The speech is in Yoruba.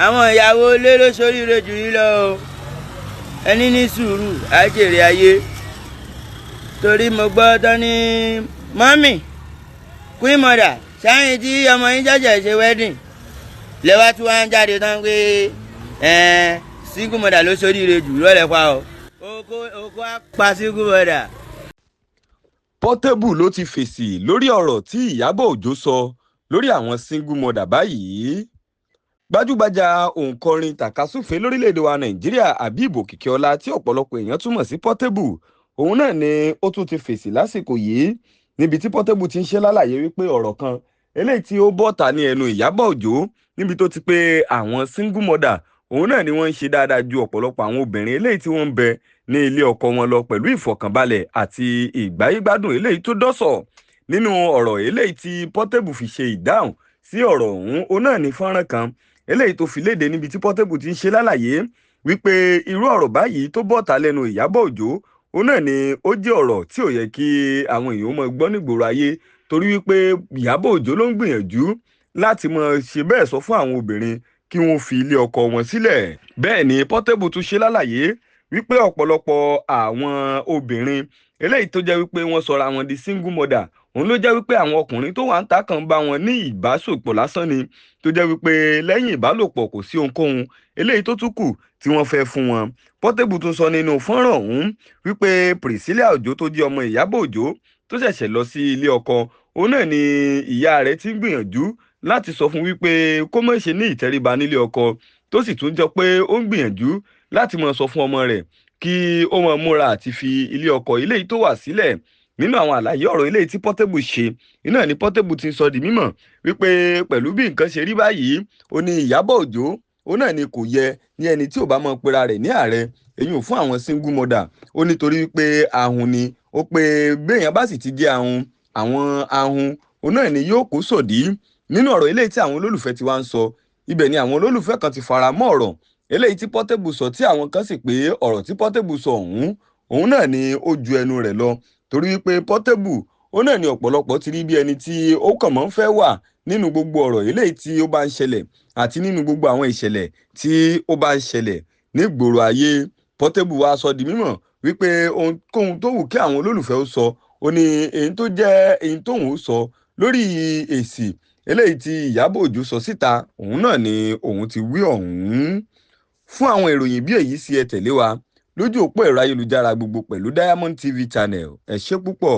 àwọn ìyàwó ilé ló ṣoríire jù yín lọ o. Ẹni ní sùúrù á jèrè ayé. Torí mo gbọ́ tán ní mọ́mì queen mother sáyìn tí ọmọ yín jẹ́jẹ́ ṣe wedding lẹ́wà tí wọ́n á jáde tán pé single mother ló ṣoríire jù lọ́lẹ̀ pa o. Oko á pa single mother. Portable ló ti fèsì lórí ọ̀rọ̀ tí Ìyábọ̀ Òjó sọ lórí àwọn single mother báyìí. Gbajúgbajà òǹkọrin tàkasúfèé lórílẹ̀‐èdè wa Nàìjíríà Habib Òkìkíọlá tí ọ̀pọ̀lọpọ̀ èèyàn túmọ̀ sí Portable, òun náà ni ó tún ti fèsì lásìkò yìí níbi tí Portable ti ń ṣe lálàyé wípé ọ̀rọ̀ kan eléyìí tí ó bọ́ta ní ẹnu Ìyábọ̀ Òjó níbi tó ti pé àwọn single mother òun náà ni wọ́n ń ṣe dáadáa ju ọ̀pọ̀lọpọ̀ àwọn obìnrin eléyìí tí wọ́n ń bẹ ní ilé ọkọ wọn lọ pẹ̀lú ìfọ̀kànbalẹ̀ àti ìgbáyégbádùn eléyìí tó dọ́sọ̀. Nínú ọ̀rọ̀ eléyìí tí Portable fi ṣe ìdáhùn sí ọ̀rọ̀ ọ̀hún, òun náà ní fọ́nrán kan eléyìí tó fi léde níbi tí Portable ti ń ṣe lálàyé wípé irú ọ̀rọ̀ báyìí tó bọ́ta lẹ́nu Ìyábọ̀ Òjó òun náà ni ó jẹ́ ọ̀rọ̀ tí ò yẹ kí àwọn èèyàn mọ̀ gbọ́ nígboro ayé, torí wípé Ìyábọ̀ Òjó ló ń gbìyànjú láti mọ̀ ṣe bẹ́ẹ̀ sọ fún àwọn obìnrin kí wọ́n fi ilé ọkọ wọn sílẹ̀. Bẹ́ẹ̀ ni Portable tún ṣe lálàyé wípé ọ̀pọ̀lọpọ̀ àwọn obìnrin eléyìí tó jẹ́ wípé wọ́n sọra wọn di single mother òun ló jẹ́ wípé àwọn ọkùnrin tó wà ń ta kan bá wọn ní ìbáṣepọ̀ lásán ni, tó jẹ́ wípé lẹ́yìn ìbálòpọ̀ kò sí ohunkóhun eléyìí tó tún kù tí wọ́n fẹ́ fún wọn. Portable tún sọ nínú fọ́nrán ọ̀hún wípé Priscilla Òjó tó jẹ́ ọmọ Ìyábọ̀ Òjó tó ṣẹ̀ṣẹ̀ lọ sí ilé ọkọ, òun náà ni ìyá rẹ̀ ti ń gbìyànjú láti sọ fún wípé kó má ṣe ní ìtẹríba nílé ọkọ, tó sì tún jọ pé ó ń gbìyànjú láti máa sọ fún ọmọ rẹ̀ kí ó máa múra àti fi ilé ọkọ eléyìí tó wà sílẹ̀. Nínú àwọn àlàyé ọ̀rọ̀ eléyìí tí Portable ṣe, iná ni Portable ti sọ di mímọ̀ wípé pẹ̀lú bí nǹkan ṣe rí báyìí, ó ní Ìyábọ̀ Òjó òun náà ni kò yẹ ní ẹni tí ò bá mọ pera rẹ̀ ní ààrẹ èyún fún àwọn single mother. Ó nítorí wípé ahun ni, ó pé béèyàn bá sì ti jẹ́ ahun, àwọn ahun òun náà ni yóò kó sòdí. Nínú ọ̀rọ̀ eléyìí tí àwọn olólùfẹ́ ti wá ń sọ, ibẹ̀ ni àwọn olólùfẹ́ kan ti fara mọ́ ọ̀rọ̀ eléyìí tí Portable sọ, tí àwọn kan sì pé ọ̀rọ̀ tí Portable sọ òun náà ni ó ju ẹnu rẹ̀ lọ, torí wípé Portable òun náà ni ọ̀pọ̀lọpọ̀ ti rí bí ẹni tí ó kàn mọ́ ń fẹ́ wà nínú gbogbo ọ̀rọ̀ eléyìí tí ó bá ń ṣẹlẹ̀ àti nínú gbogbo àwọn ìṣẹ̀lẹ̀ tí ó bá ń ṣẹlẹ̀ nígboro ayé. Portable wá sọ di mímọ̀ wípé ohunkóhun tó wù kí àwọn olólùfẹ́ ó sọ, ó ní èyí tó jẹ́ èyí tóun ó sọ lórí èsì eléyìí tí Ìyábọ̀ Òjó sọ síta, òun náà ni òun ti wí ọ̀hún. Fún àwọn ìròyìn bí èyí sí ẹ tẹ̀lé wa lójú òpó ẹ̀rọ ayélujára gbogbo pẹ̀lú Diamond TV Channel. Ẹ ṣé púpọ̀.